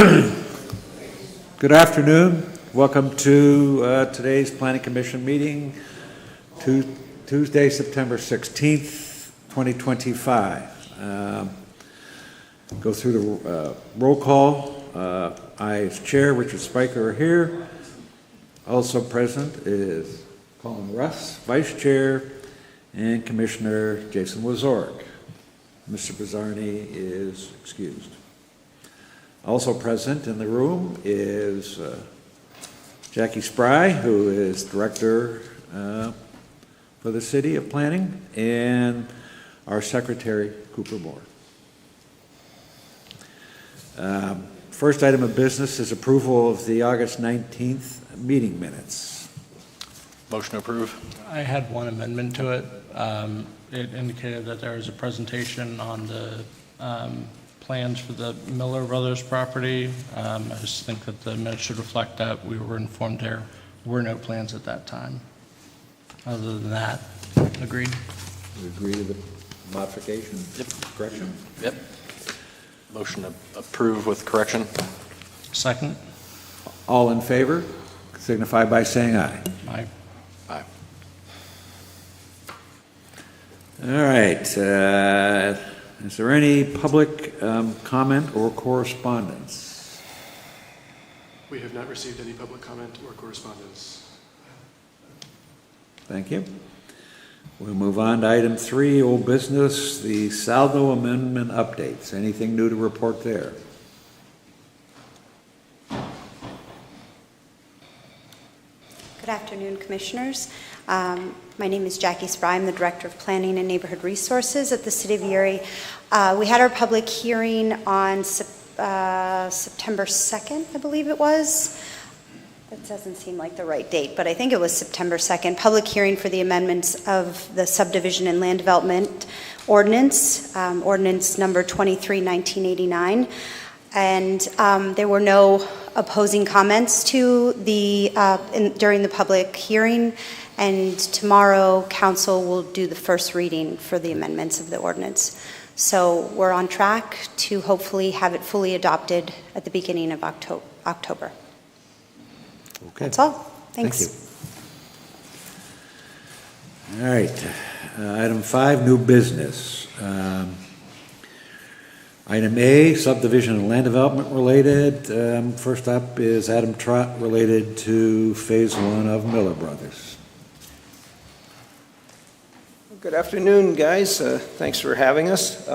Good afternoon. Welcome to today's Planning Commission meeting, Tuesday, September 16th, 2025. Go through the roll call. I, as Chair, Richard Spiker, are here. Also present is Colin Russ, Vice Chair, and Commissioner Jason Wazorek. Mr. Bizzarni is excused. Also present in the room is Jackie Spry, who is Director for the City of Planning, and our Secretary, Cooper Moore. First item of business is approval of the August 19th meeting minutes. Motion to approve. I had one amendment to it. It indicated that there was a presentation on the plans for the Miller Brothers property. I just think that the minutes should reflect that. We were informed there were no plans at that time. Other than that, agreed. We agree to the modification? Yep. Correction? Yep. Motion to approve with correction. Second. All in favor, signify by saying aye. Aye. Aye. All right. Is there any public comment or correspondence? We have not received any public comment or correspondence. Thank you. We'll move on to item 3, old business, the Saldo Amendment updates. Anything new to report there? Good afternoon, Commissioners. My name is Jackie Spry. I'm the Director of Planning and Neighborhood Resources at the City of Erie. We had our public hearing on September 2nd, I believe it was. That doesn't seem like the right date, but I think it was September 2nd. Public hearing for the amendments of the Subdivision and Land Development Ordinance, Ordinance number 23/1989. And there were no opposing comments to the during the public hearing. And tomorrow, Council will do the first reading for the amendments of the ordinance. So we're on track to hopefully have it fully adopted at the beginning of October. Okay. That's all. Thanks. Thank you. All right. Item 5, new business. Item A, subdivision and land development related. First up is Adam Trott related to Phase 1 of Miller Brothers. Good afternoon, guys. Thanks for having us.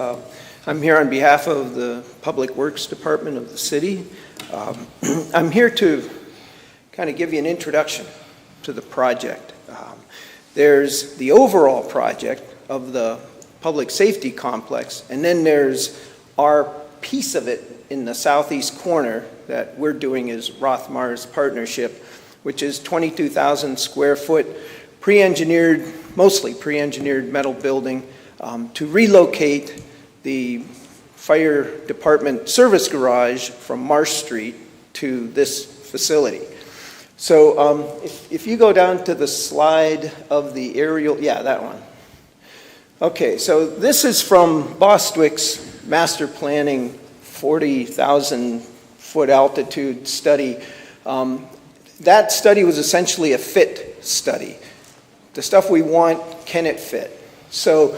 I'm here on behalf of the Public Works Department of the city. I'm here to kind of give you an introduction to the project. There's the overall project of the public safety complex, and then there's our piece of it in the southeast corner that we're doing as Rothmar's Partnership, which is 22,000 square foot pre-engineered, mostly pre-engineered metal building to relocate the fire department service garage from Marsh Street to this facility. So if you go down to the slide of the aerial, yeah, that one. Okay, so this is from Bostwick's master planning 40,000 foot altitude study. That study was essentially a fit study. The stuff we want, can it fit? So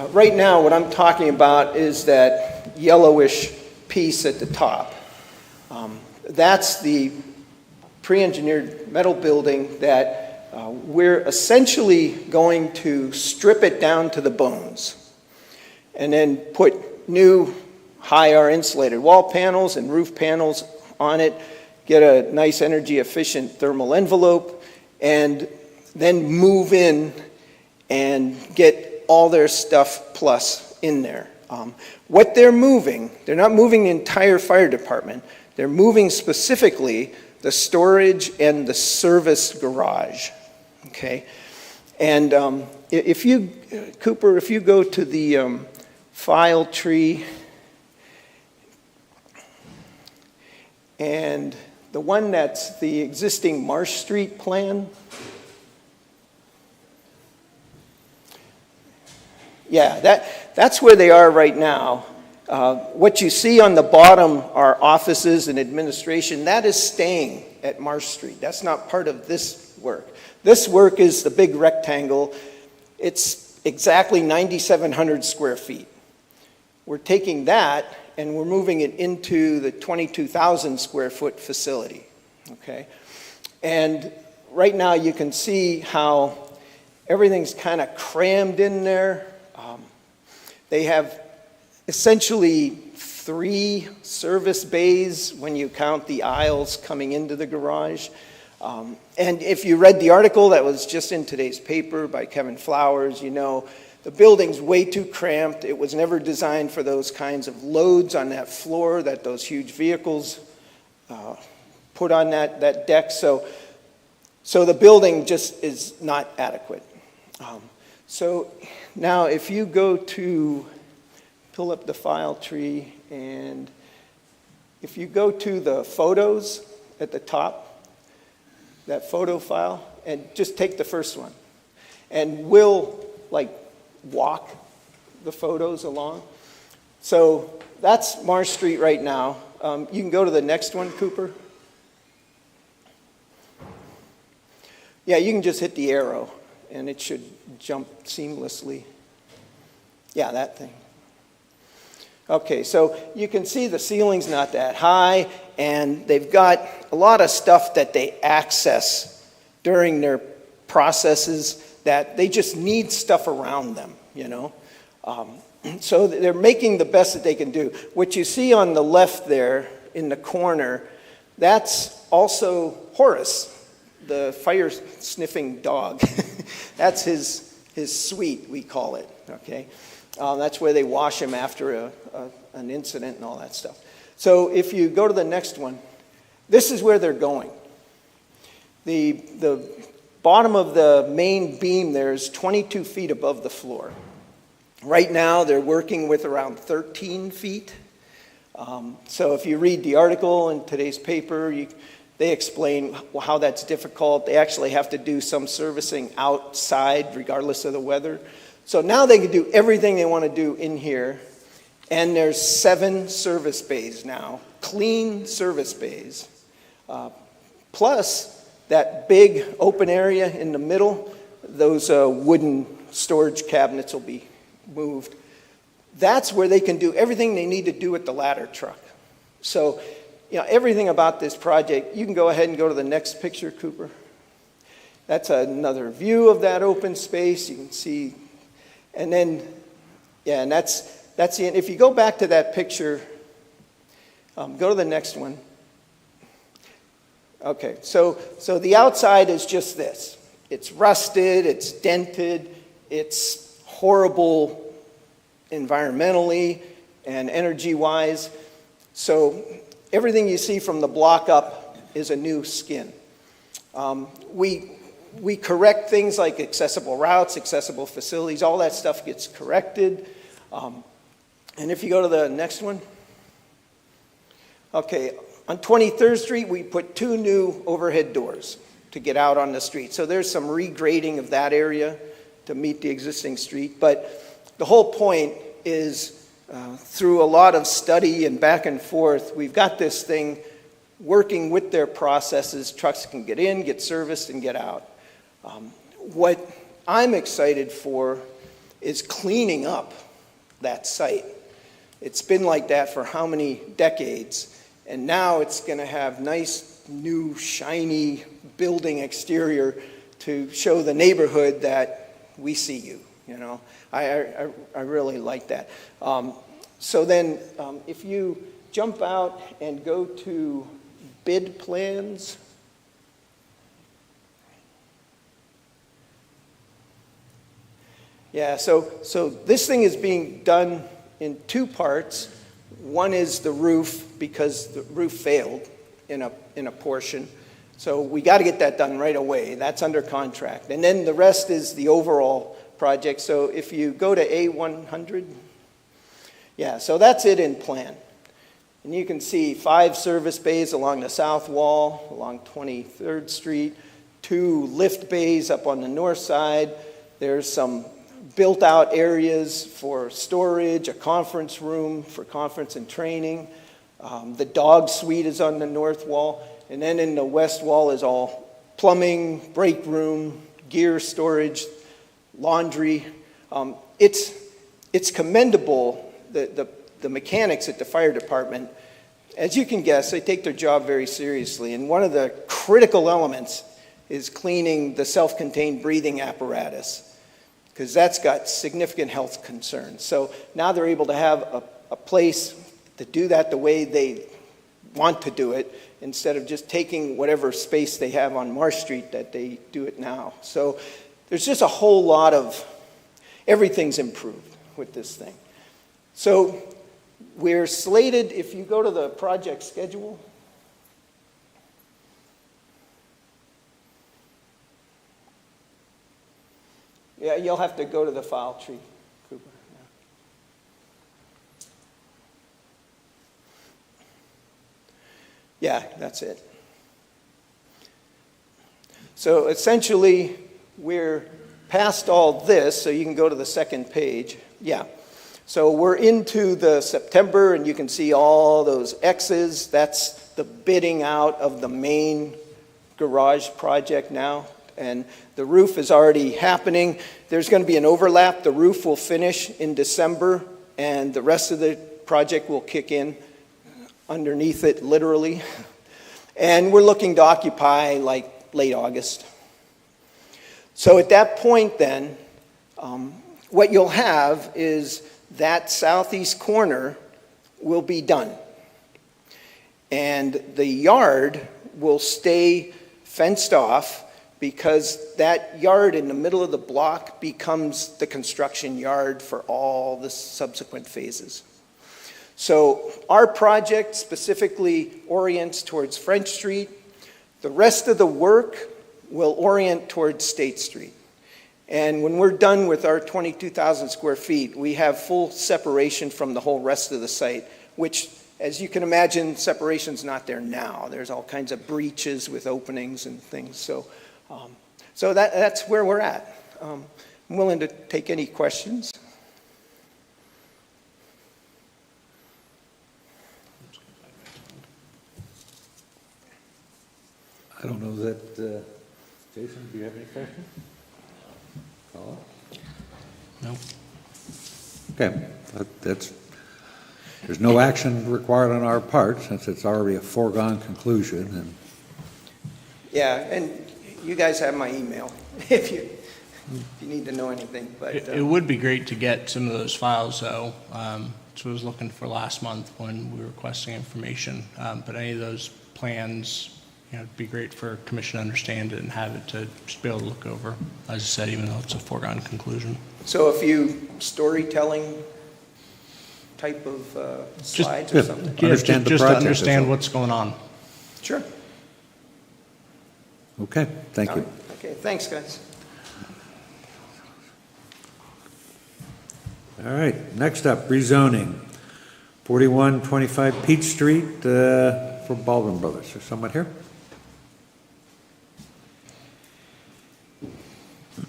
right now what I'm talking about is that yellowish piece at the top. That's the pre-engineered metal building that we're essentially going to strip it down to the bones and then put new high-R insulated wall panels and roof panels on it, get a nice energy efficient thermal envelope, and then move in and get all their stuff plus in there. What they're moving, they're not moving the entire fire department, they're moving specifically the storage and the service garage, okay? And if you, Cooper, if you go to the file tree, and the one that's the existing Marsh Street plan, yeah, that's where they are right now. What you see on the bottom are offices and administration. That is staying at Marsh Street. That's not part of this work. This work is the big rectangle. It's exactly 9,700 square feet. We're taking that and we're moving it into the 22,000 square foot facility, okay? And right now you can see how everything's kind of crammed in there. They have essentially 3 service bays when you count the aisles coming into the garage. And if you read the article that was just in today's paper by Kevin Flowers, you know the building's way too cramped. It was never designed for those kinds of loads on that floor that those huge vehicles put on that deck. So the building just is not adequate. So now if you go to, pull up the file tree, and if you go to the photos at the top, that photo file, and just take the first one. And we'll walk the photos along. So that's Marsh Street right now. You can go to the next one, Cooper. Yeah, you can just hit the arrow and it should jump seamlessly. Yeah, that thing. Okay, so you can see the ceiling's not that high, and they've got a lot of stuff that they access during their processes that they just need stuff around them, you know. So they're making the best that they can do. What you see on the left there in the corner, that's also Horace, the fire-sniffing dog. That's his suite, we call it, okay? That's where they wash him after an incident and all that stuff. So if you go to the next one, this is where they're going. The bottom of the main beam there is 22 feet above the floor. Right now, they're working with around 13 feet. So if you read the article in today's paper, they explain how that's difficult. They actually have to do some servicing outside, regardless of the weather. So now they can do everything they want to do in here. And there's 7 service bays now, clean service bays. Plus that big open area in the middle, those wooden storage cabinets will be moved. That's where they can do everything they need to do with the ladder truck. So, you know, everything about this project, you can go ahead and go to the next picture, Cooper. That's another view of that open space. You can see, and then, yeah, and that's the end. If you go back to that picture, go to the next one. Okay, so the outside is just this. It's rusted, it's dented, it's horrible environmentally and energy-wise. So everything you see from the block up is a new skin. We correct things like accessible routes, accessible facilities, all that stuff gets corrected. And if you go to the next one. Okay, on 23rd Street, we put 2 new overhead doors to get out on the street. So there's some regrading of that area to meet the existing street. But the whole point is through a lot of study and back and forth, we've got this thing working with their processes. Trucks can get in, get serviced, and get out. What I'm excited for is cleaning up that site. It's been like that for how many decades? And now it's going to have nice, new, shiny building exterior to show the neighborhood that we see you, you know. I really like that. So then if you jump out and go to bid plans. Yeah, so this thing is being done in 2 parts. One is the roof, because the roof failed in a portion. So we got to get that done right away. That's under contract. And then the rest is the overall project. So if you go to A100, yeah, so that's it in plan. And you can see 5 service bays along the south wall, along 23rd Street, 2 lift bays up on the north side. There's some built out areas for storage, a conference room for conference and training. The dog suite is on the north wall, and then in the west wall is all plumbing, break room, gear storage, laundry. It's commendable, the mechanics at the fire department. As you can guess, they take their job very seriously, and one of the critical elements is cleaning the self-contained breathing apparatus, because that's got significant health concerns. So now they're able to have a place to do that the way they want to do it, instead of just taking whatever space they have on Marsh Street that they do it now. So there's just a whole lot of, everything's improved with this thing. So we're slated, if you go to the project schedule, yeah, you'll have to go to the file tree, Cooper. Yeah, that's it. So essentially, we're past all this, so you can go to the second page. Yeah. So we're into the September, and you can see all those X's. That's the bidding out of the main garage project now. And the roof is already happening. There's going to be an overlap. The roof will finish in December, and the rest of the project will kick in underneath it, literally. And we're looking to occupy like late August. So at that point then, what you'll have is that southeast corner will be done. And the yard will stay fenced off, because that yard in the middle of the block becomes the construction yard for all the subsequent phases. So our project specifically orients towards French Street. The rest of the work will orient towards State Street. And when we're done with our 22,000 square feet, we have full separation from the whole rest of the site, which, as you can imagine, separation's not there now. There's all kinds of breaches with openings and things. So that's where we're at. I'm willing to take any questions. I don't know that, Jason, do you have any questions? Paula? No. Okay, there's no action required on our part, since it's already a foregone conclusion, and Yeah, and you guys have my email if you need to know anything. But It would be great to get some of those files, though. So I was looking for last month when we were requesting information. But any of those plans, it'd be great for Commission to understand it and have it to just be able to look over. As I said, even though it's a foregone conclusion. So a few storytelling type of slides or something? Yeah, Understand the just to project, understand that's all. what's going on. Sure. okay, thank you. Okay, thanks, guys. All right, next up, rezoning, 4125 Peach Street for Baldwin Brothers. Is there someone here?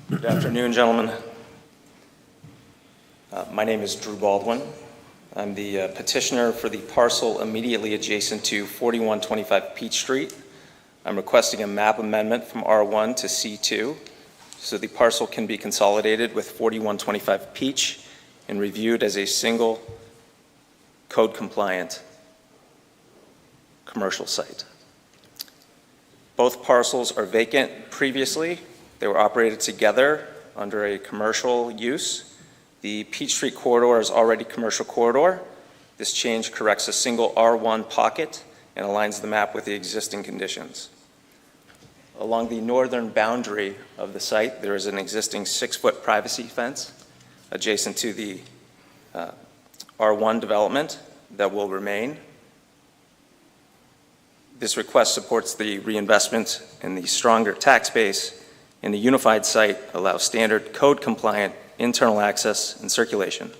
Good afternoon, gentlemen. My name is Drew Baldwin. I'm the petitioner for the parcel immediately adjacent to 4125 Peach Street. I'm requesting a map amendment from R1 to C2 so the parcel can be consolidated with 4125 Peach and reviewed as a single code-compliant commercial site. Both parcels are vacant previously. They were operated together under a commercial use. The Peach Street corridor is already commercial corridor. This change corrects a single R1 pocket and aligns the map with the existing conditions. Along the northern boundary of the site, there is an existing 6-foot privacy fence adjacent to the R1 development that will remain. This request supports the reinvestment in the stronger tax base, and the unified site allows standard code-compliant internal access and circulation.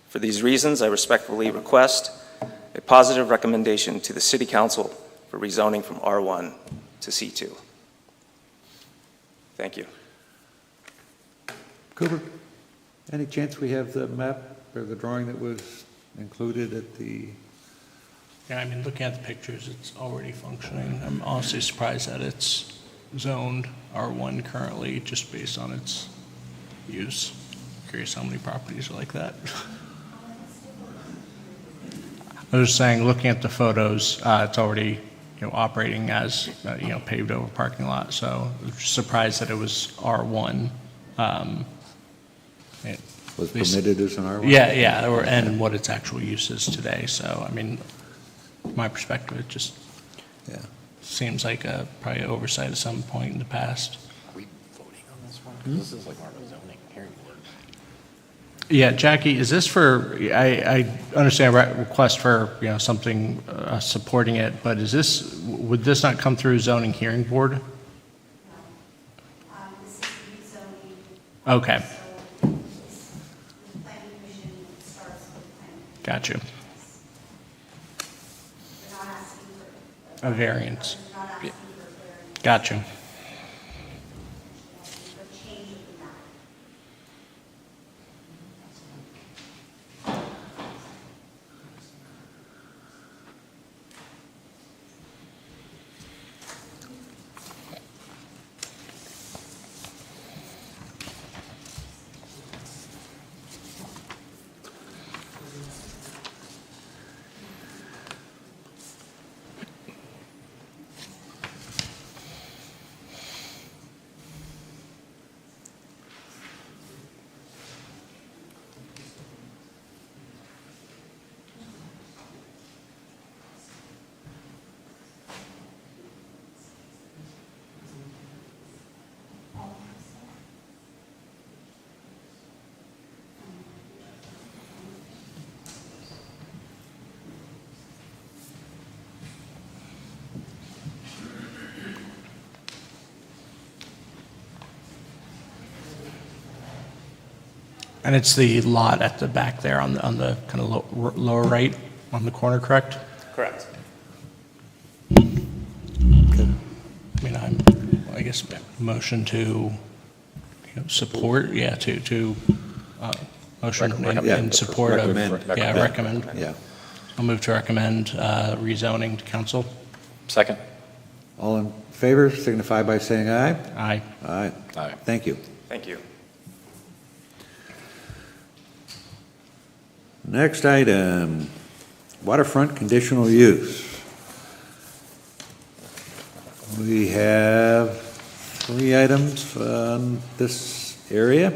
For these reasons, I respectfully request a positive recommendation to the City Council for rezoning from R1 to C2. Thank you. Cooper? Any chance we have the map or the drawing that was included at the, Yeah, I mean, looking at the pictures, it's already functioning. I'm honestly surprised that it's zoned R1 currently, just based on its use. Curious how many properties are like that. I was just saying, looking at the photos, it's already, operating as, paved over parking lot, so I was surprised that it was R1. was permitted as an R1? Yeah, and what its actual use is today, so, I mean, from my perspective, it just Yeah. seems like probably oversight at some point in the past. Are we voting on this one? 'Cause this is like our zoning hearing board. Yeah, Jackie, is this for, I understand request for, something supporting it, but would this not come through zoning hearing board? This is rezoning. Okay, So the planning commission starts with planning. got you. We're not asking for. A variance. We're not asking for variance. Got you. We're asking for change of the map. And it's the lot at the back there on the kind of lower right on the corner, correct? Correct. I mean, I guess, motion to, support, motion in support of. Recommend. Yeah, recommend. Yeah. I'll move to recommend rezoning to council. Second? All in favor signify by saying aye. Aye. Aye. Aye. Thank you. Thank you. Next item, waterfront conditional use. We have 3 items on this area.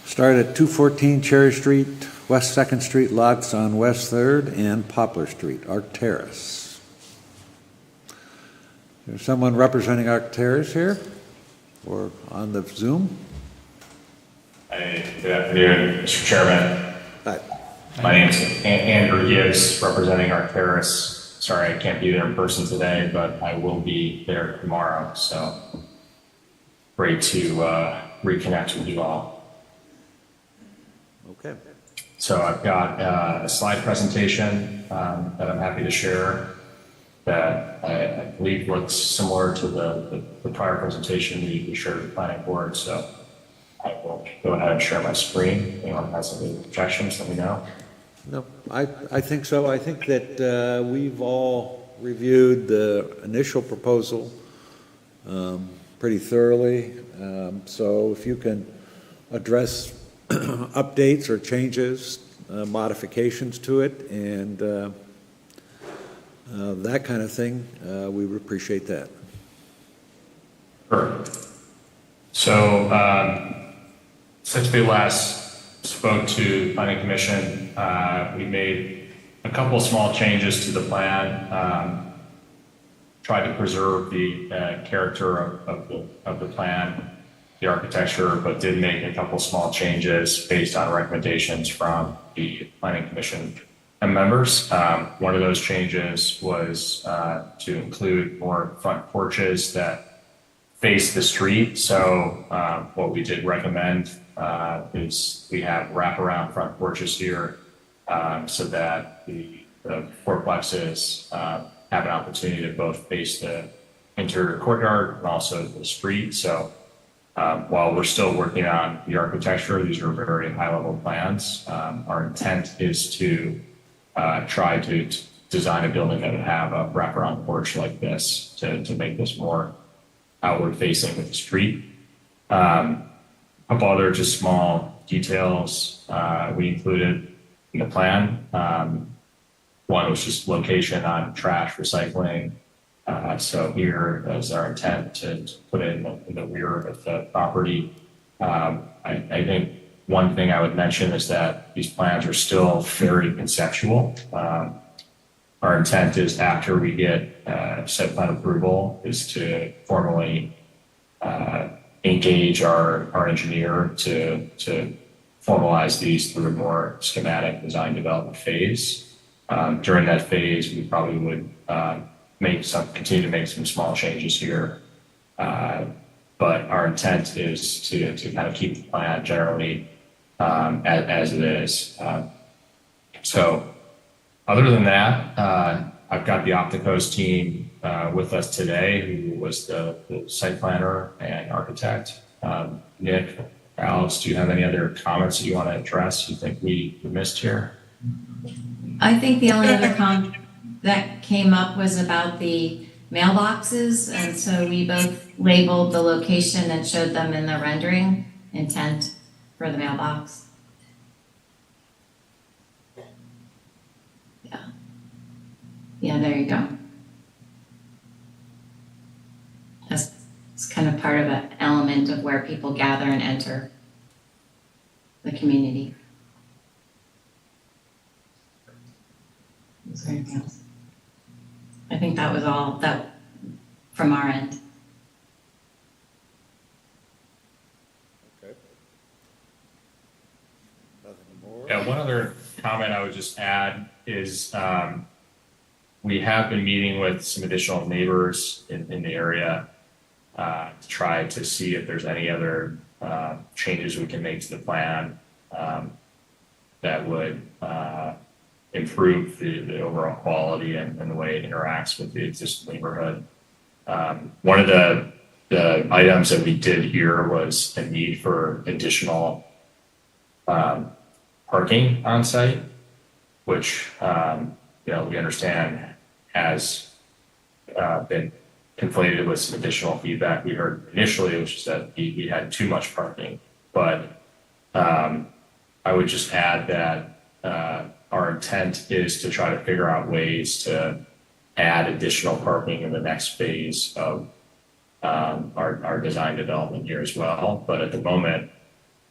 Start at 214 Cherry Street, West 2nd Street, lots on West 3rd and Poplar Street, Arc Terrace. There's someone representing Arc Terrace here or on the Zoom? Hey, good afternoon, Mr. Chairman. Hi. My name's Andrew Gibbs, representing Arc Terrace. Sorry, I can't be there in person today, but I will be there tomorrow. So great to reconnect with you all. Okay. So I've got a slide presentation that I'm happy to share that I believe looks similar to the prior presentation we shared with the planning board. So I will go ahead and share my screen. If anyone has any objections, let me know. No, I think so. I think that we've all reviewed the initial proposal pretty thoroughly. So if you can address updates or changes, modifications to it, and that kind of thing, we would appreciate that. Sure. So since we last spoke to Planning Commission, we made a couple of small changes to the plan, tried to preserve the character of the plan, the architecture, but did make a couple small changes based on recommendations from the Planning Commission members. One of those changes was to include more front porches that face the street. So what we did recommend is we have wraparound front porches here so that the fourplexes have an opportunity to both face the interior courtyard and also the street. So While we're still working on the architecture, these are very high-level plans. Our intent is to try to design a building that would have a wraparound porch like this to make this more outward facing with the street. A couple other just small details we included in the plan. One was just location on trash recycling. So here is our intent to put it in the rear of the property. I think one thing I would mention is that these plans are still very conceptual. Our intent is after we get site plan approval is to formally engage our engineer to formalize these through a more schematic design development phase. During that phase, we probably would continue to make some small changes here. But our intent is to kind of keep the plan generally as it is. So other than that, I've got the Opticos team with us today, who was the site planner and architect. Nick, Alex, do you have any other comments that you want to address you think we missed here? I think the only other comment that came up was about the mailboxes, and so we both labeled the location and showed them in the rendering intent for the mailbox. Yeah, there you go. It's kind of part of an element of where people gather and enter the community. Is there anything else? I think that was all that from our end. Okay. Nothing more? Yeah, one other comment I would just add is we have been meeting with some additional neighbors in the area to try to see if there's any other changes we can make to the plan that would improve the overall quality and the way it interacts with the existing neighborhood. One of the items that we did here was a need for additional parking on site, which we understand has been conflated with some additional feedback we heard initially, which is that we had too much parking. But I would just add that our intent is to try to figure out ways to add additional parking in the next phase of our design development here as well. But at the moment,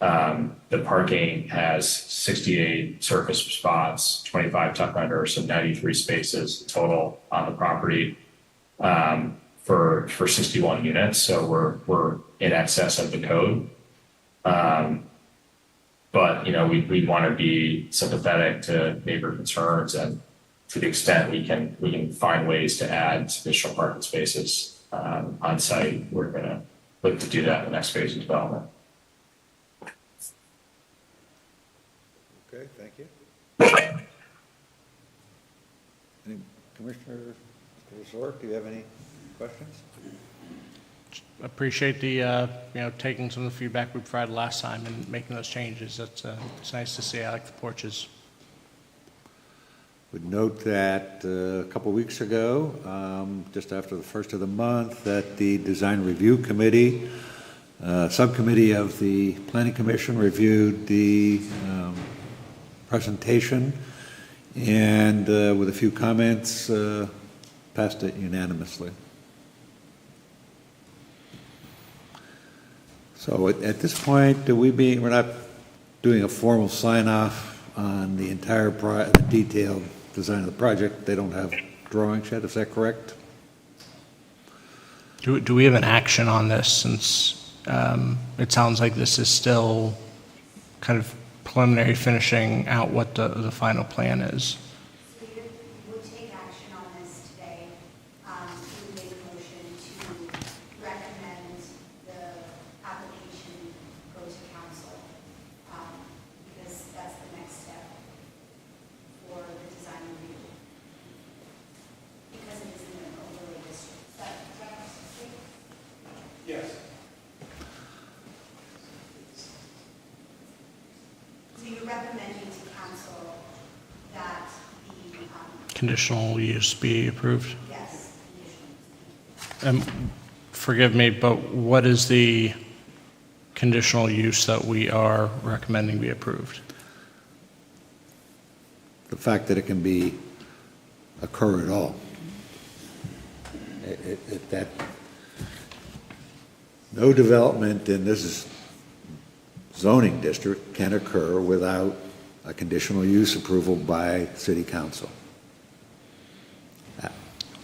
the parking has 68 surface spots, 25 tuck under, so 93 spaces total on the property for 61 units. So we're in excess of the code. But we want to be sympathetic to neighbor concerns, and to the extent we can find ways to add additional parking spaces on site, we're going to look to do that in the next phase of development. Okay, thank you. Any Commissioner Resort, do you have any questions? Appreciate the, taking some of the feedback we provided last time and making those changes. It's nice to see. I like the porches. Would note that a couple weeks ago, just after the first of the month, that the Design Review Committee, subcommittee of the Planning Commission, reviewed the presentation and with a few comments, passed it unanimously. So at this point, we're not doing a formal sign-off on the entire the detailed design of the project. They don't have drawings yet, is that correct? Do we have an action on this, since it sounds like this is still kind of preliminary, finishing out what the final plan is? So we'll take action on this today. We would make a motion to recommend the application go to council, because that's the next step for the design review. Because it is in an overlay district. Is that correct? Yes. conditional use be approved? Yes. Forgive me, but what is the conditional use that we are recommending be approved? The fact that it can be, occur at all. That, no development in this zoning district can occur without a conditional use approval by city council.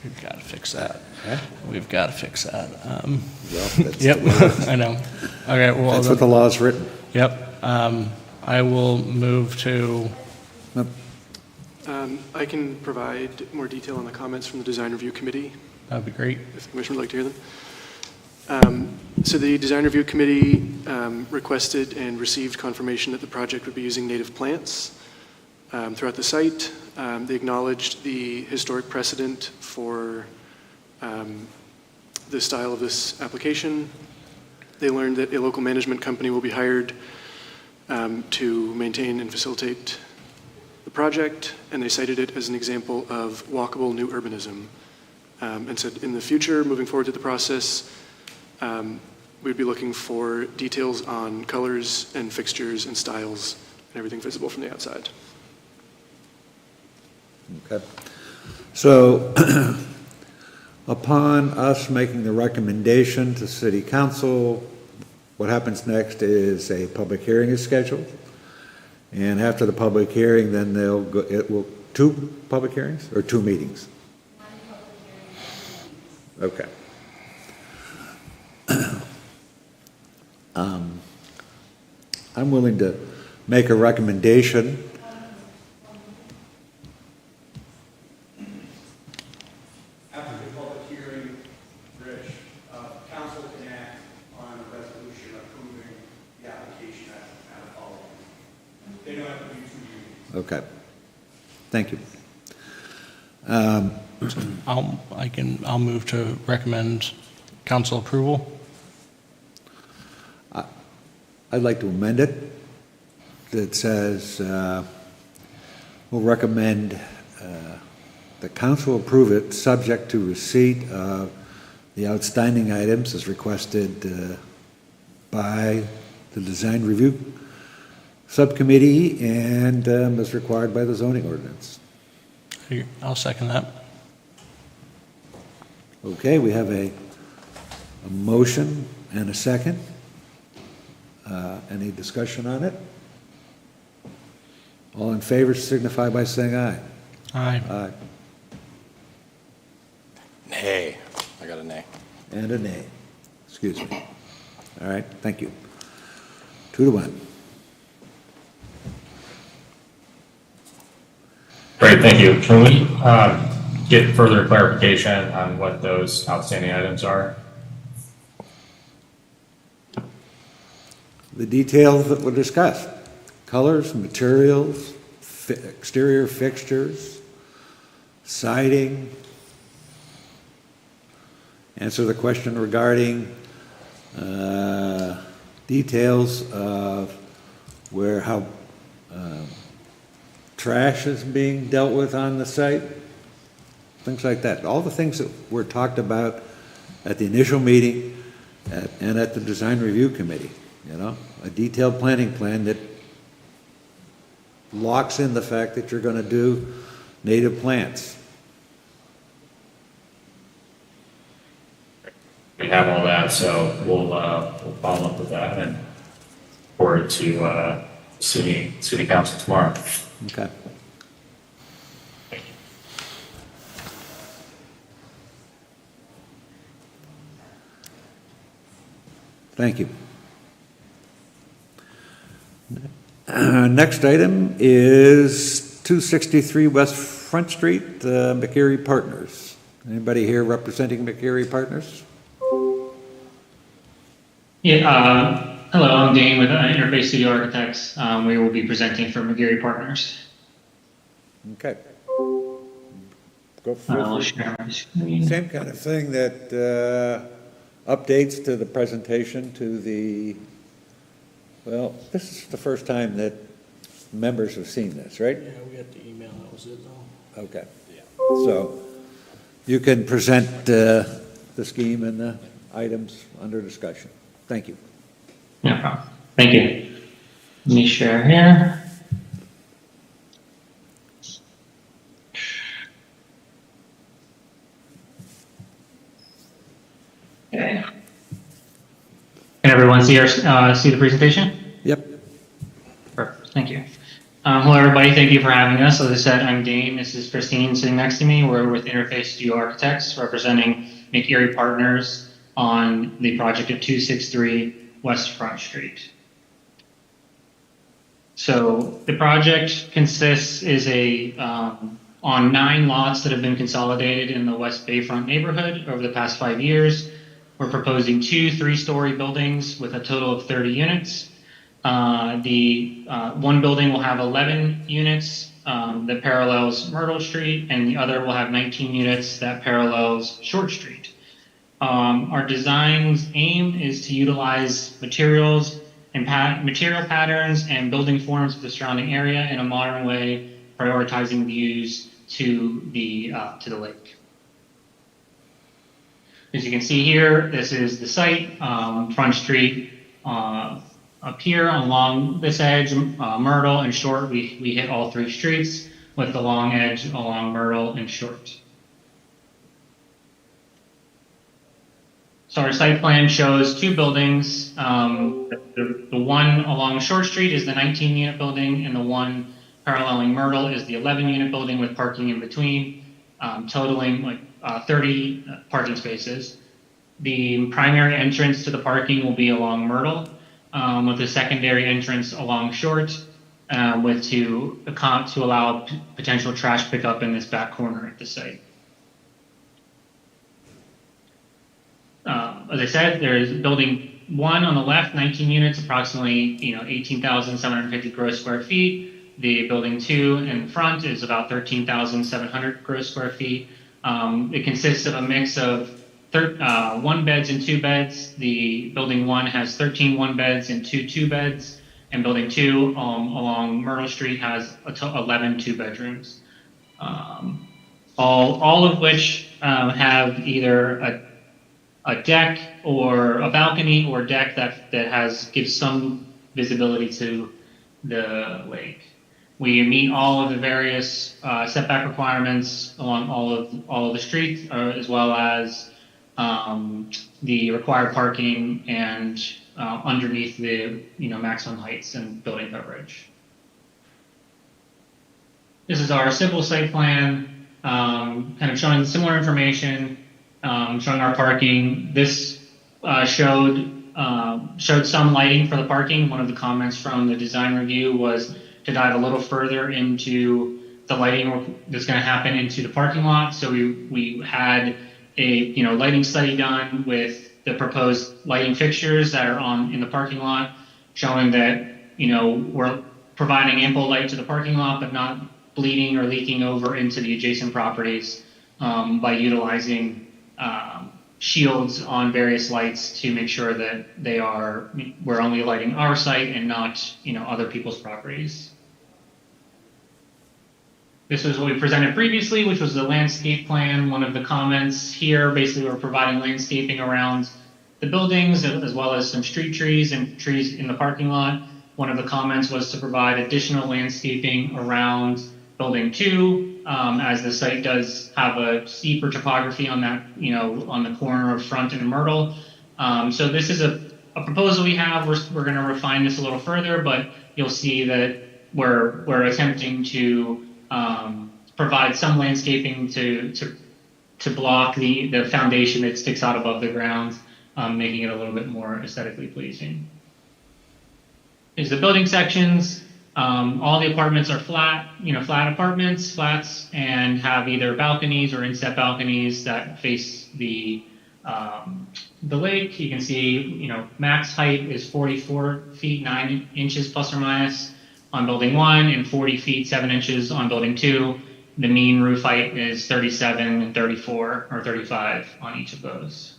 We've got to fix that. Eh? We've got to fix that. Well, that's Yep, the law. I know. Okay, well, That's what the law is written. yep. I will move to, I can provide more detail on the comments from the Design Review Committee, that'd be great. if the commission would like to hear them. So the Design Review Committee requested and received confirmation that the project would be using native plants throughout the site. They acknowledged the historic precedent for the style of this application. They learned that a local management company will be hired to maintain and facilitate the project, and they cited it as an example of walkable new urbanism, and said in the future, moving forward to the process, we'd be looking for details on colors and fixtures and styles and everything visible from the outside. Okay. So upon us making the recommendation to city council, what happens next is a public hearing is scheduled. And after the public hearing, then they'll go, it will, 2 public hearings or 2 meetings? Okay. I'm willing to make a recommendation. After the public hearing, Rich, council can act on a resolution approving the application at a following. They don't have to do 2 meetings. Okay. Thank you. I'll move to recommend council approval. I'd like to amend it. That says, we'll recommend the council approve it subject to receipt of the outstanding items as requested by the design review subcommittee and as required by the zoning ordinance. I'll second that. Okay, we have a motion and a second. Any discussion on it? All in favor signify by saying aye. Aye. Aye. Nay. I got a nay. And a nay. Excuse me. All right, thank you. 2-1. Great, thank you. Can we get further clarification on what those outstanding items are? The details that were discussed, colors, materials, exterior fixtures, siding. Answer the question regarding details of how trash is being dealt with on the site, things like that. All the things that were talked about at the initial meeting and at the design review committee. You know, a detailed planning plan that locks in the fact that you're going to do native plants. We have all that, so we'll follow up with that and forward to city council tomorrow. Okay. Thank you. Next item is 263 West Front Street, McErie Partners. Anybody here representing McErie Partners? Yeah, hello, I'm Dane with Interface Studio Architects. We will be presenting for McGarry Partners. Okay. Go I'll for share my screen. same kind of thing that updates to the presentation to the, well, this is the first time that members have seen this, right? Yeah, we got the email, that was it though. Okay. Yeah. So you can present the scheme and the items under discussion. Thank you. No problem. Thank you. Let me share here. Okay. Can everyone see see the presentation? Yep. Perfect. Thank you. Hello, everybody. Thank you for having us. As I said, I'm Dane. This is Christine sitting next to me. We're with Interface Studio Architects representing Erie Partners on the project at 263 West Front Street. So the project is on 9 lots that have been consolidated in the West Bayfront neighborhood over the past 5 years. We're proposing 2 3-story buildings with a total of 30 units. The one building will have 11 units that parallels Myrtle Street, and the other will have 19 units that parallels Short Street. Our design's aim is to utilize materials and material patterns and building forms of the surrounding area in a modern way, prioritizing views to the lake. As you can see here, this is the site, Front Street. Up here along this edge, Myrtle and Short, we hit all 3 streets with the long edge along Myrtle and Short. So our site plan shows 2 buildings. The one along Short Street is the 19-unit building, and the one paralleling Myrtle is the 11-unit building with parking in between, totaling like 30 parking spaces. The primary entrance to the parking will be along Myrtle, with a secondary entrance along Short, to allow potential trash pickup in this back corner at the site. As I said, there is building 1 on the left, 19 units, approximately 18,750 gross square feet. The building 2 in front is about 13,700 gross square feet. It consists of a mix of 1 beds and 2 beds. The building 1 has 13 1-beds and 2 2-beds, and building 2 along Myrtle Street has 11 2-bedrooms. All of which have either a deck or a balcony or deck that gives some visibility to the lake. We meet all of the various setback requirements along all of the streets, as well as the required parking and underneath the maximum heights and building coverage. This is our civil site plan, kind of showing similar information, showing our parking. This showed some lighting for the parking. One of the comments from the design review was to dive a little further into the lighting that's going to happen into the parking lot. So we had a lighting study done with the proposed lighting fixtures that are in the parking lot, showing that we're providing ample light to the parking lot, but not bleeding or leaking over into the adjacent properties by utilizing shields on various lights to make sure that we're only lighting our site and not other people's properties. This is what we presented previously, which was the landscape plan. One of the comments here, basically we're providing landscaping around the buildings as well as some street trees and trees in the parking lot. One of the comments was to provide additional landscaping around building 2, as the site does have a steeper topography on that, on the corner of Front and Myrtle. So this is a proposal we have. We're going to refine this a little further, but you'll see that we're attempting to provide some landscaping to block the foundation that sticks out above the ground, making it a little bit more aesthetically pleasing. Here's the building sections. All the apartments are flat apartments, flats, and have either balconies or inset balconies that face the lake. You can see, max height is 44 feet 9 inches plus or minus on building 1, and 40 feet 7 inches on building 2. The mean roof height is 37 and 34 or 35 on each of those.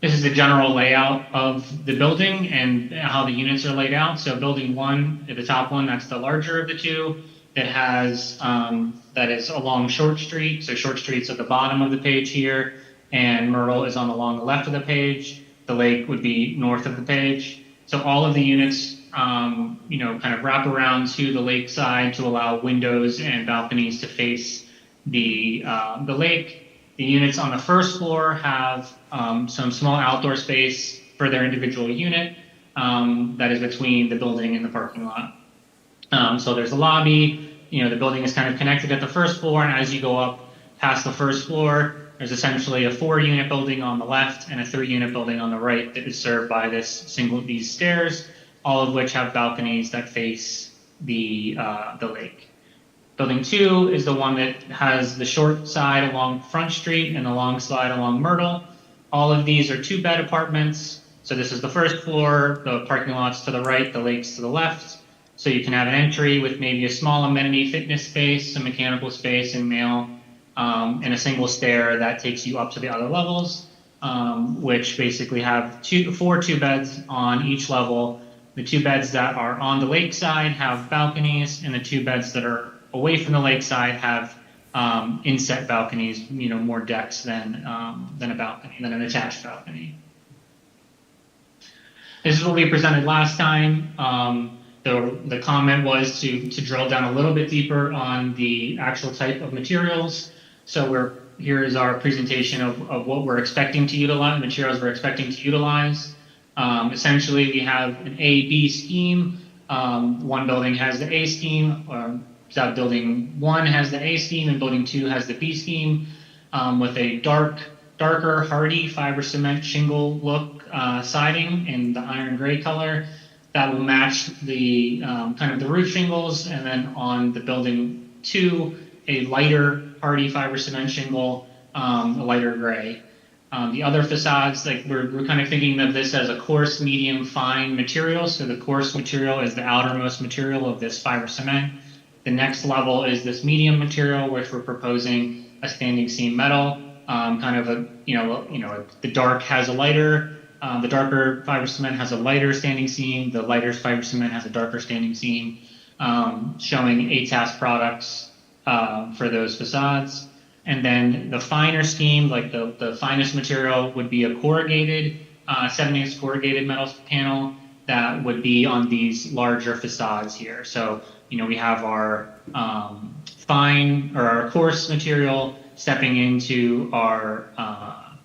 This is the general layout of the building and how the units are laid out. So building 1, the top one, that's the larger of the 2. that has, that is along Short Street. So Short Street's at the bottom of the page here, and Myrtle is along the left of the page. The lake would be north of the page. So all of the units, kind of wrap around to the lake side to allow windows and balconies to face the lake. The units on the first floor have some small outdoor space for their individual unit that is between the building and the parking lot. So there's a lobby, the building is kind of connected at the first floor, and as you go up past the first floor, there's essentially a 4-unit building on the left and a 3-unit building on the right that is served by these stairs, all of which have balconies that face the lake. Building 2 is the one that has the short side along Front Street and the long side along Myrtle. All of these are 2-bed apartments. So this is the first floor, the parking lot's to the right, the lake's to the left. So you can have an entry with maybe a small amenity fitness space, some mechanical space and mail, and a single stair that takes you up to the other levels, which basically have 4 2-beds on each level. The 2 beds that are on the lake side have balconies, and the 2 beds that are away from the lakeside have inset balconies, more decks than a balcony, than an attached balcony. This is what we presented last time. The comment was to drill down a little bit deeper on the actual type of materials. So here is our presentation of what we're expecting to utilize, materials we're expecting to utilize. Essentially, we have an A-B scheme. One building has the A scheme, building 1 has the A scheme, and building 2 has the B scheme, with a darker, hardy fiber cement shingle look siding in the iron gray color that will match the kind of the roof shingles, and then on the building 2, a lighter hardy fiber cement shingle, a lighter gray. The other facades, we're kind of thinking of this as a coarse, medium, fine material. So the coarse material is the outermost material of this fiber cement. The next level is this medium material, which we're proposing a standing seam metal, the dark has a lighter, the darker fiber cement has a lighter standing seam, the lighter fiber cement has a darker standing seam, showing ATAS products for those facades. And then the finer scheme, the finest material would be a corrugated, 7/8 corrugated metal panel that would be on these larger facades here. So, we have our fine or our coarse material stepping into our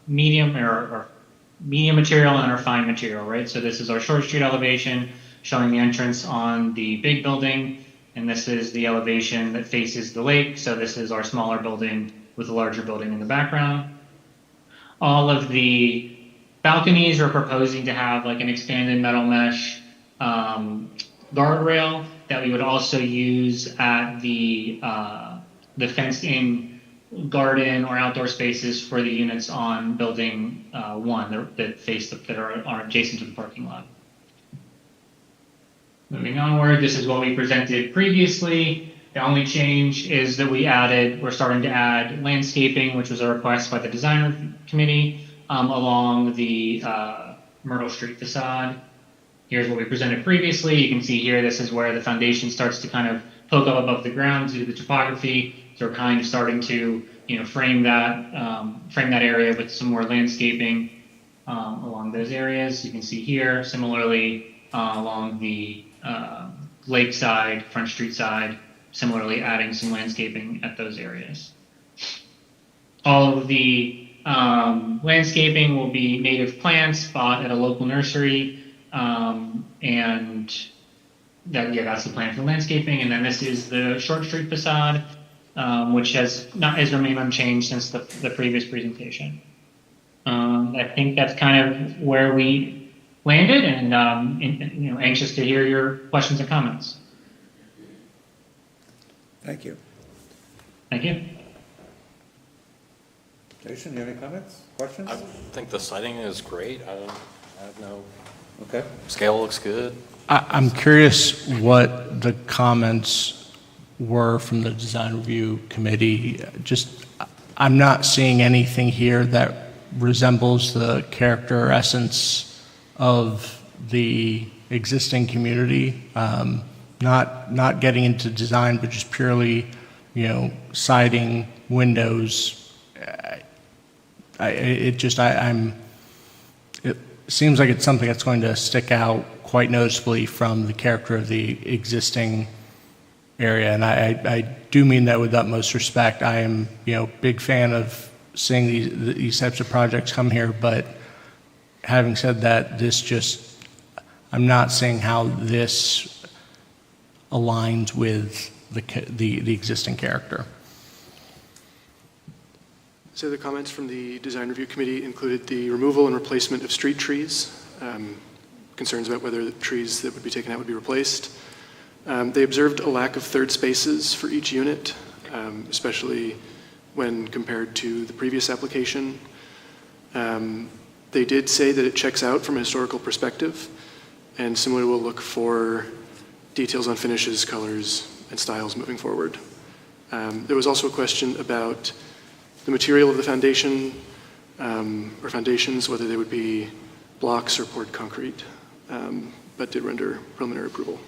medium material and our fine material, right? So this is our Short Street elevation showing the entrance on the big building, and this is the elevation that faces the lake. So this is our smaller building with a larger building in the background. All of the balconies are proposing to have an expanded metal mesh guardrail that we would also use at the fenced-in garden or outdoor spaces for the units on building 1 that are adjacent to the parking lot. Moving onward, this is what we presented previously. The only change is that we're starting to add landscaping, which was a request by the design committee, along the Myrtle Street facade. Here's what we presented previously. You can see here, this is where the foundation starts to kind of poke up above the ground due to the topography. So we're kind of starting to, frame that area with some more landscaping along those areas. You can see here, similarly along the lake side, Front Street side, similarly adding some landscaping at those areas. All of the landscaping will be native plants bought at a local nursery. And that's the plan for landscaping. And then this is the Short Street facade, which has remained unchanged since the previous presentation. I think that's kind of where we landed, and anxious to hear your questions and comments. Thank you. Thank you. Jason, you have any comments, questions? I think the siding is great. I have no. Okay. Scale looks good. I'm curious what the comments were from the design review committee. I'm not seeing anything here that resembles the character or essence of the existing community. not getting into design, but just purely, siding, windows. It seems like it's something that's going to stick out quite noticeably from the character of the existing area, and I do mean that with utmost respect. I am, big fan of seeing these types of projects come here, but having said that, I'm not seeing how this aligns with the existing character. So the comments from the design review committee included the removal and replacement of street trees, concerns about whether the trees that would be taken out would be replaced. They observed a lack of third spaces for each unit, especially when compared to the previous application. They did say that it checks out from a historical perspective, and similarly will look for details on finishes, colors, and styles moving forward. There was also a question about the material of the foundation or foundations, whether they would be blocks or poured concrete, but did render preliminary approval.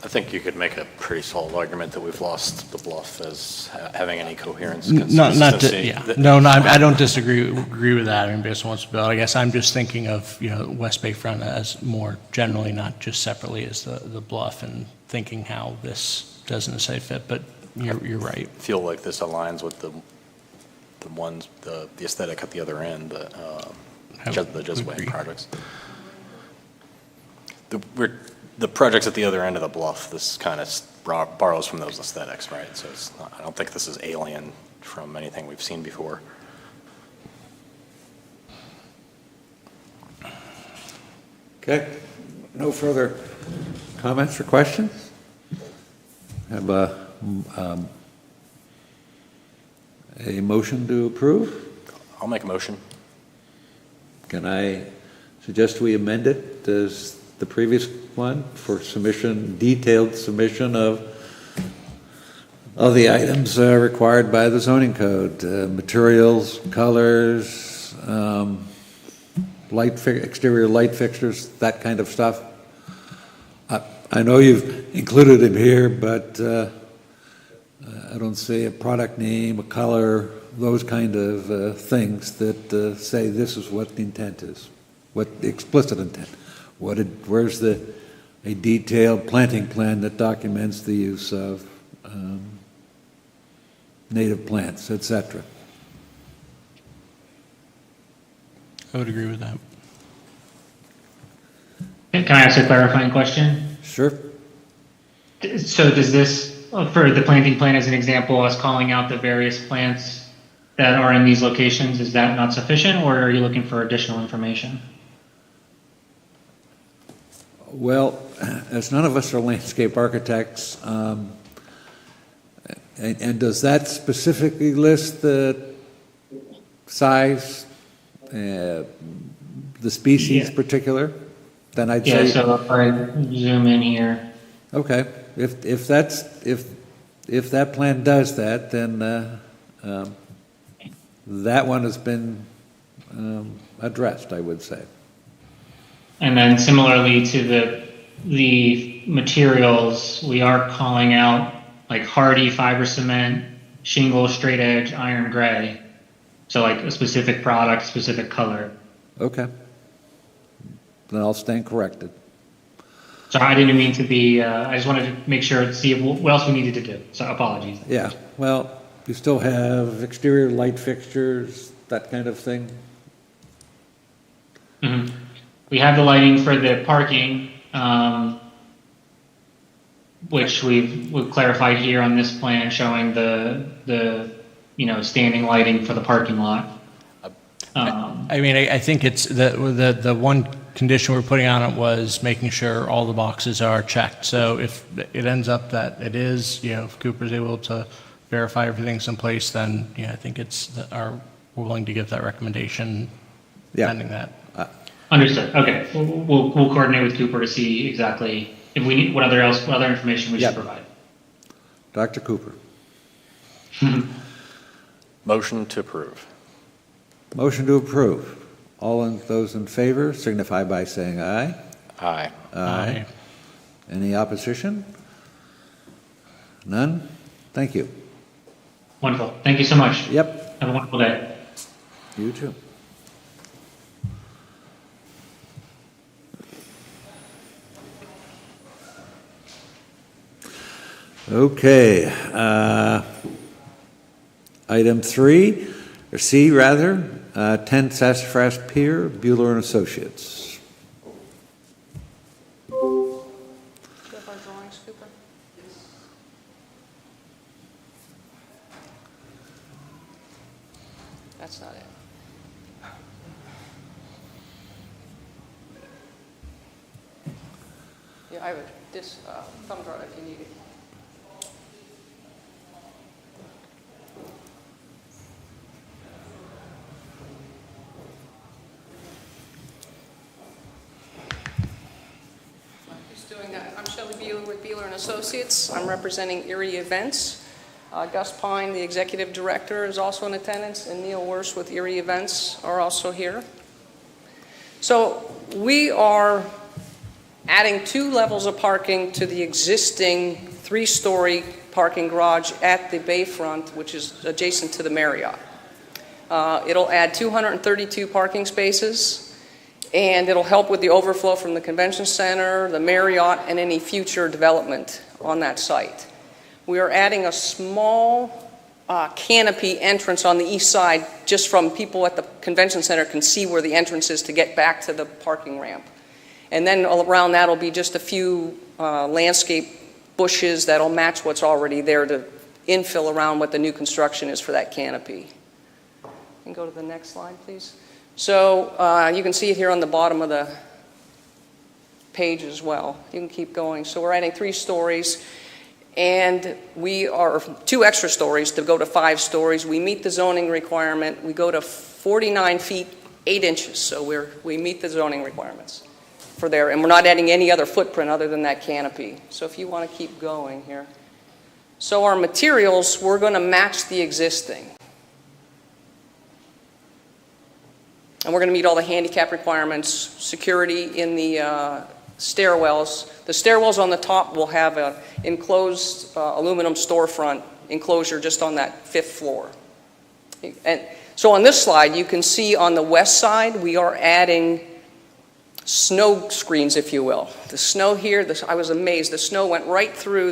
I think you could make a pretty solid argument that we've lost the bluff as having any coherence. Not to, consistency. yeah. No, I don't agree with that. I mean, based on what's built, I guess I'm just thinking of, West Bay Front as more generally, not just separately as the bluff, and thinking how this doesn't necessarily fit, but you're right. I feel like this aligns with the aesthetic at the other end, the Jesuit projects. The projects at the other end of the bluff, this kind of borrows from those aesthetics, right? So I don't think this is alien from anything we've seen before. Okay, no further comments or questions? Have a motion to approve? I'll make a motion. Can I suggest we amend it as the previous one for submission, detailed submission of the items required by the zoning code, materials, colors, exterior light fixtures, that kind of stuff? I know you've included it here, but I don't see a product name, a color, those kind of things that say this is what the intent is, what the explicit intent. Where's a detailed planting plan that documents the use of native plants, etc.? I would agree with that. Can I ask a clarifying question? Sure. So does this, for the planting plan as an example, us calling out the various plants that are in these locations, is that not sufficient, or are you looking for additional information? Well, as none of us are landscape architects, and does that specifically list the size, the species particular? Then I'd say. Yeah, so if I zoom in here. Okay, if that plan does that, then that one has been addressed, I would say. And then similarly to the materials, we are calling out like hardy fiber cement, shingle, straight edge, iron gray. So like a specific product, specific color. Okay. Then I'll stand corrected. So I didn't mean to be, I just wanted to make sure, see what else we needed to do. So apologies. Yeah, well, you still have exterior light fixtures, that kind of thing? Mm-hmm. We have the lighting for the parking, which we've clarified here on this plan, showing the standing lighting for the parking lot. I mean, I think it's the one condition we're putting on it was making sure all the boxes are checked. So if it ends up that it is, if Cooper's able to verify everything's in place, then I think we're willing to give that recommendation pending that. Understood. Okay, we'll coordinate with Cooper to see exactly if we need what other information we should provide. Dr. Cooper. Motion to approve. Motion to approve. Those in favor signify by saying aye. Aye. Aye. Any opposition? None? Thank you. Wonderful. Thank you so much. Yep, Have a wonderful day. you too. Okay, item 3, or C rather, 10 Sassafras Pier, Bueller and Associates. Do you have our drawings, Cooper? That's not it. Yeah, I have this thumb drive if you need it. Who's doing that? I'm Shelley Beeler with Beeler and Associates. I'm representing Erie Events. Gus Pine, the executive director, is also in attendance, and Neil Worse with Erie Events are also here. So we are adding 2 levels of parking to the existing 3-story parking garage at the bayfront, which is adjacent to the Marriott. It'll add 232 parking spaces, and it'll help with the overflow from the convention center, the Marriott, and any future development on that site. We are adding a small canopy entrance on the east side, just from people at the convention center can see where the entrance is to get back to the parking ramp. And then around that will be just a few landscape bushes that'll match what's already there to infill around what the new construction is for that canopy. And go to the next slide, please. So you can see it here on the bottom of the page as well. You can keep going. So we're adding 3 stories. And we are 2 extra stories to go to 5 stories. We meet the zoning requirement. We go to 49 feet 8 inches. So we meet the zoning requirements for there. And we're not adding any other footprint other than that canopy. So if you want to keep going here. So our materials, we're going to match the existing. And we're going to meet all the handicap requirements, security in the stairwells. The stairwells on the top will have an enclosed aluminum storefront enclosure just on that 5th floor. And so on this slide, you can see on the west side, we are adding snow screens, if you will. The snow here, I was amazed. The snow went right through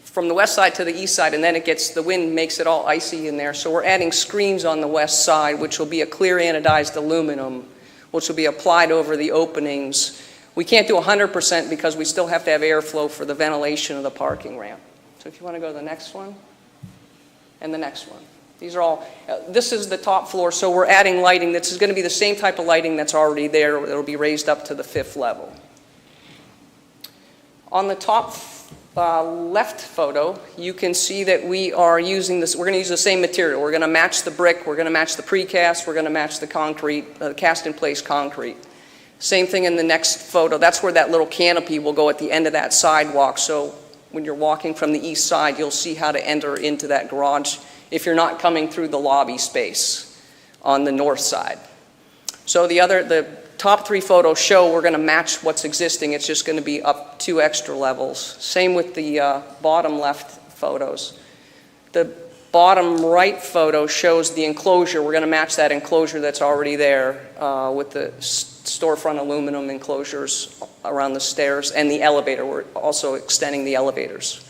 from the west side to the east side, and then the wind makes it all icy in there. So we're adding screens on the west side, which will be a clear anodized aluminum, which will be applied over the openings. We can't do 100% because we still have to have airflow for the ventilation of the parking ramp. So if you want to go to the next one, and the next one. These are all, this is the top floor, so we're adding lighting. This is going to be the same type of lighting that's already there. It'll be raised up to the 5th level. On the top left photo, you can see that we are using this, we're going to use the same material. We're going to match the brick, we're going to match the precast, we're going to match the concrete, cast-in-place concrete. Same thing in the next photo. That's where that little canopy will go at the end of that sidewalk. So when you're walking from the east side, you'll see how to enter into that garage if you're not coming through the lobby space on the north side. So the top 3 photos show we're going to match what's existing. It's just going to be up 2 extra levels. Same with the bottom left photos. The bottom right photo shows the enclosure. We're going to match that enclosure that's already there with the storefront aluminum enclosures around the stairs and the elevator. We're also extending the elevators.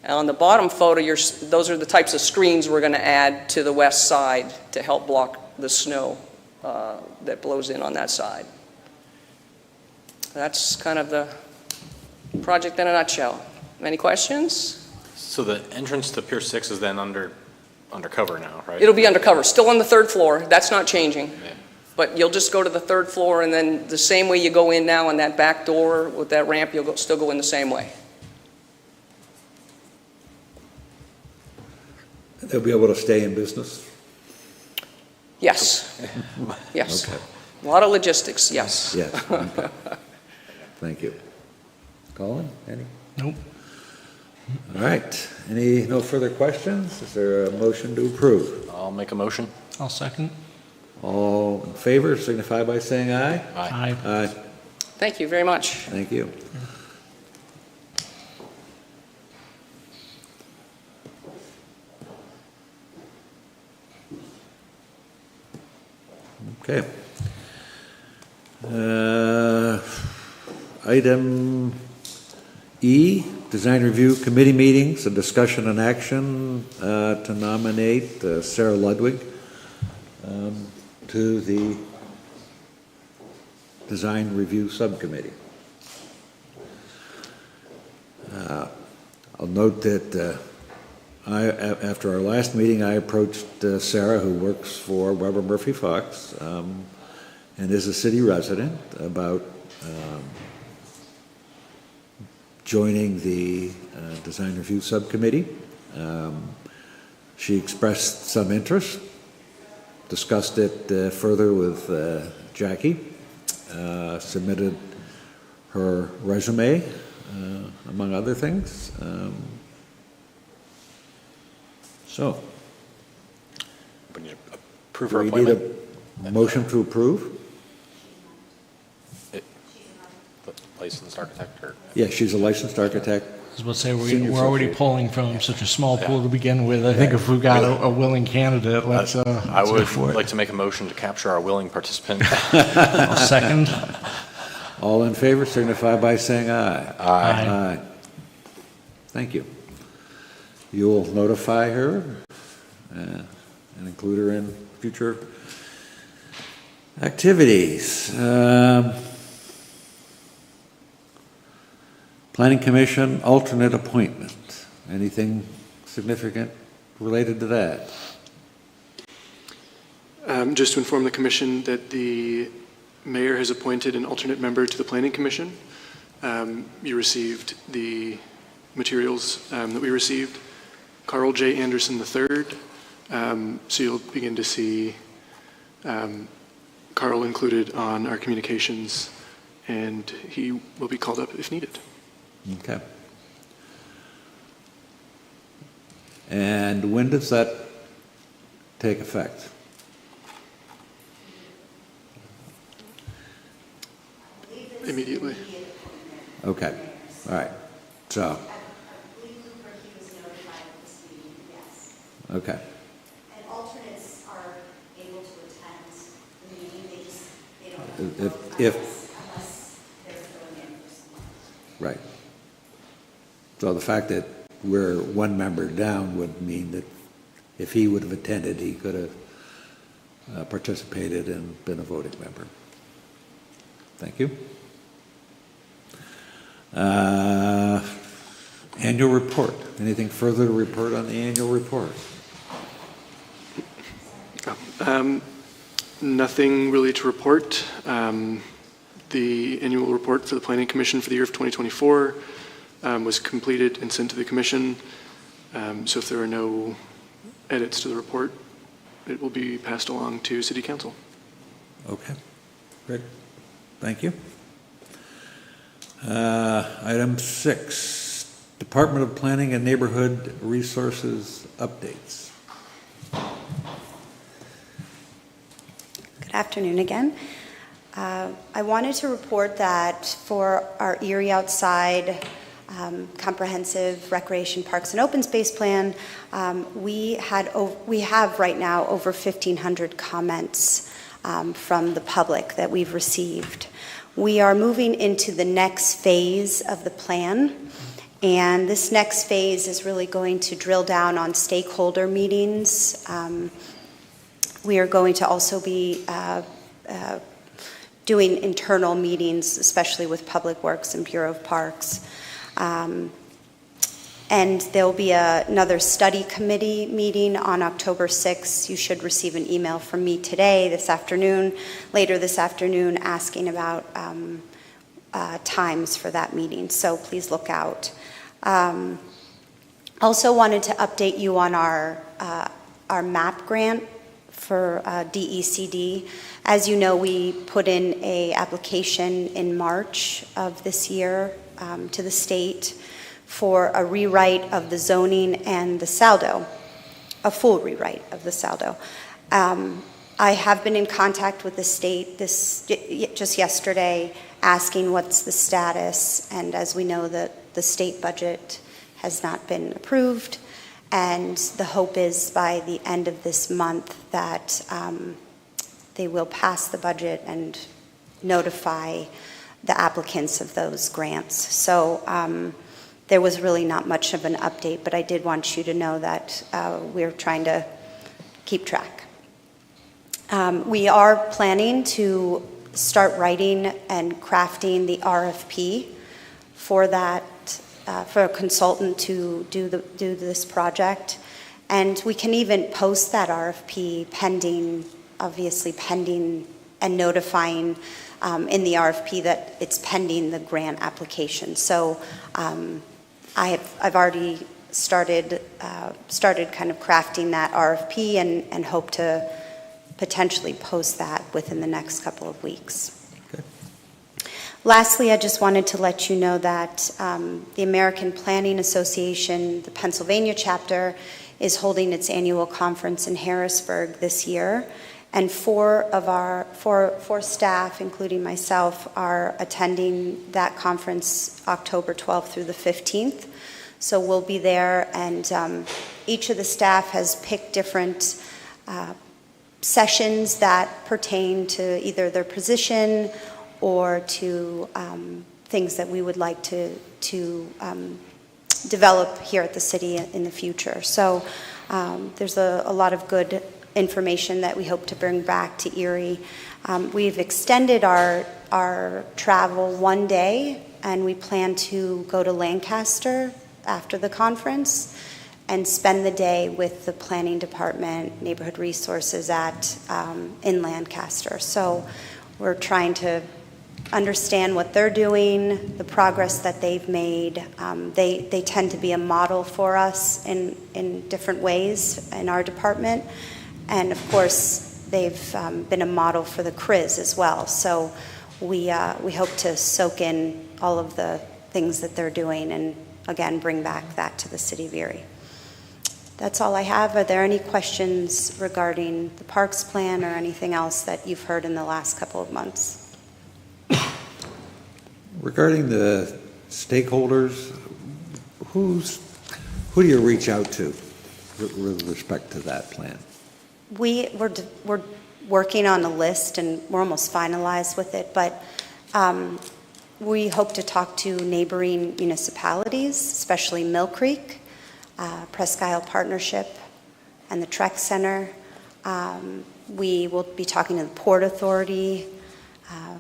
And on the bottom photo, those are the types of screens we're going to add to the west side to help block the snow that blows in on that side. That's kind of the project in a nutshell. Any questions? So the entrance to Pier 6 is then undercover now, right? It'll be undercover, still on the 3rd floor. That's not changing. Yeah. But you'll just go to the 3rd floor, and then the same way you go in now on that back door with that ramp, you'll still go in the same way. They'll be able to stay in business? Yes. Yes. Okay. A lot of logistics, yes. Yes, okay. Thank you. Colin, any? Nope. All right, no further questions? Is there a motion to approve? I'll make a motion. I'll second. All in favor signify by saying aye. Aye. Aye, Thank you very much. thank you. Okay. Item E, Design Review Committee meetings, a discussion and action to nominate Sarah Ludwig to the Design Review Subcommittee. I'll note that after our last meeting, I approached Sarah, who works for Weber Murphy Fox and is a city resident, about joining the Design Review Subcommittee. She expressed some interest, discussed it further with Jackie, submitted her resume, among other things. So, We need to approve her we need appointment. a motion to approve? The licensed architect, or? Yeah, she's a licensed architect. I was about to say, Senior we're already associate. pulling from such a small pool to begin with. I think if we've got a willing candidate, let's I go would for it. like to make a motion to capture our willing participant. I'll second. All in favor signify by saying aye. Aye. Thank you. You'll notify her and include her in future activities. Planning Commission alternate appointment. Anything significant related to that? Just to inform the commission that the mayor has appointed an alternate member to the Planning Commission. You received the materials that we received. Carl J. Anderson III. So you'll begin to see Carl included on our communications, and he will be called up if needed. Okay. And when does that take effect? Immediately. Okay, all right, so, okay, And alternates are able to attend the meeting, they don't if, unless they're filling in for someone. right. So the fact that we're one member down would mean that if he would have attended, he could have participated and been a voting member. Thank you. Annual report. Anything further to report on the annual report? Nothing really to report. The annual report for the Planning Commission for the year of 2024 was completed and sent to the commission. So if there are no edits to the report, it will be passed along to City Council. Okay, great. Thank you. Item 6, Department of Planning and Neighborhood Resources updates. Good afternoon again. I wanted to report that for our Erie Outside Comprehensive Recreation Parks and Open Space Plan, we have right now over 1,500 comments from the public that we've received. We are moving into the next phase of the plan, and this next phase is really going to drill down on stakeholder meetings. We are going to also be doing internal meetings, especially with Public Works and Bureau of Parks. And there'll be another study committee meeting on October 6th. You should receive an email from me later this afternoon, asking about times for that meeting. So please look out. Also wanted to update you on our MAP grant for DECD. As you know, we put in an application in March of this year to the state for a rewrite of the zoning and the saldo, a full rewrite of the saldo. I have been in contact with the state just yesterday, asking what's the status, and as we know, the state budget has not been approved, and the hope is by the end of this month that they will pass the budget and notify the applicants of those grants. So there was really not much of an update, but I did want you to know that we're trying to keep track. We are planning to start writing and crafting the RFP for that, for a consultant to do this project. And we can even post that RFP pending and notifying in the RFP that it's pending the grant application. So I've already started kind of crafting that RFP and hope to potentially post that within the next couple of weeks. Okay. Lastly, I just wanted to let you know that the American Planning Association, the Pennsylvania chapter, is holding its annual conference in Harrisburg this year. And four staff, including myself, are attending that conference October 12th through the 15th. So we'll be there, and each of the staff has picked different sessions that pertain to either their position or to things that we would like to develop here at the city in the future. So there's a lot of good information that we hope to bring back to Erie. We've extended our travel one day, and we plan to go to Lancaster after the conference and spend the day with the planning department, neighborhood resources in Lancaster. So we're trying to understand what they're doing, the progress that they've made. They tend to be a model for us in different ways in our department. And of course, they've been a model for the CRIS as well. So we hope to soak in all of the things that they're doing and, again, bring back that to the city of Erie. That's all I have. Are there any questions regarding the parks plan or anything else that you've heard in the last couple of months? Regarding the stakeholders, who do you reach out to with respect to that plan? We're working on a list, and we're almost finalized with it, but we hope to talk to neighboring municipalities, especially Mill Creek, Presque Isle Partnership, and the Trek Center. We will be talking to the Port Authority,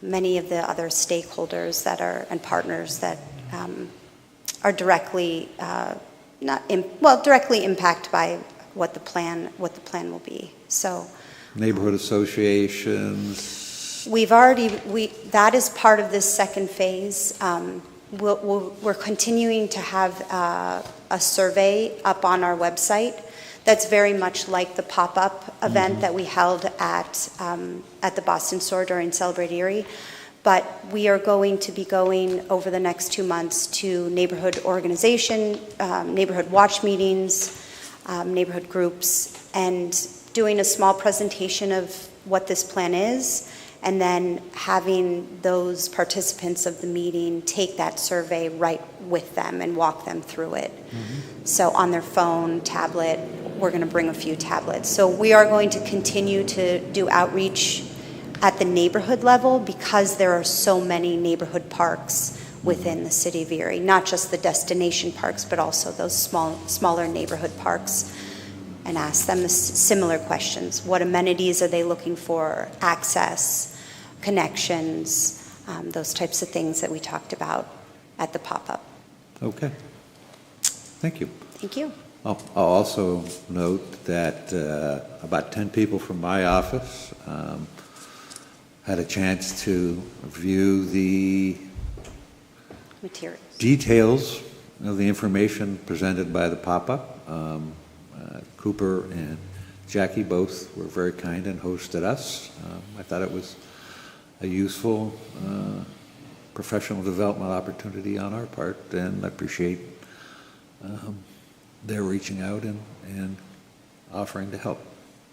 many of the other stakeholders and partners that are directly directly impacted by what the plan will be. So Neighborhood associations? That is part of this second phase. We're continuing to have a survey up on our website that's very much like the pop-up event that we held at the Boston Store during Celebrate Erie. But we are going to be going over the next 2 months to neighborhood organization, neighborhood watch meetings, neighborhood groups, and doing a small presentation of what this plan is, and then having those participants of the meeting take that survey right with them and walk them through it. So on their phone, tablet, we're going to bring a few tablets. So we are going to continue to do outreach at the neighborhood level because there are so many neighborhood parks within the city of Erie, not just the destination parks, but also those smaller neighborhood parks, and ask them the similar questions. What amenities are they looking for? Access, connections, those types of things that we talked about at the pop-up. Okay. Thank you. Thank you. I'll also note that about 10 people from my office had a chance to view the Materials. details of the information presented by the pop-up. Cooper and Jackie both were very kind and hosted us. I thought it was a useful professional development opportunity on our part, and I appreciate their reaching out and offering to help.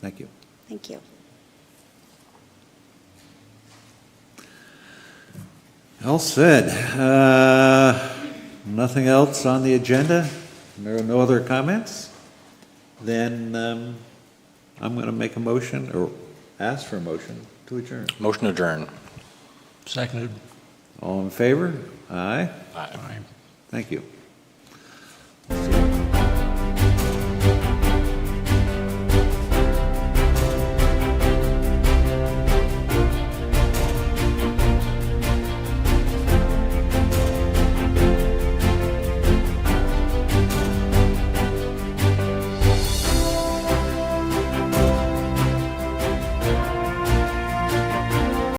Thank you. Thank you. All said. Nothing else on the agenda? There are no other comments? Then I'm going to make a motion, or ask for a motion to adjourn. Motion to adjourn. Seconded. All in favor? Aye? Aye. Thank you.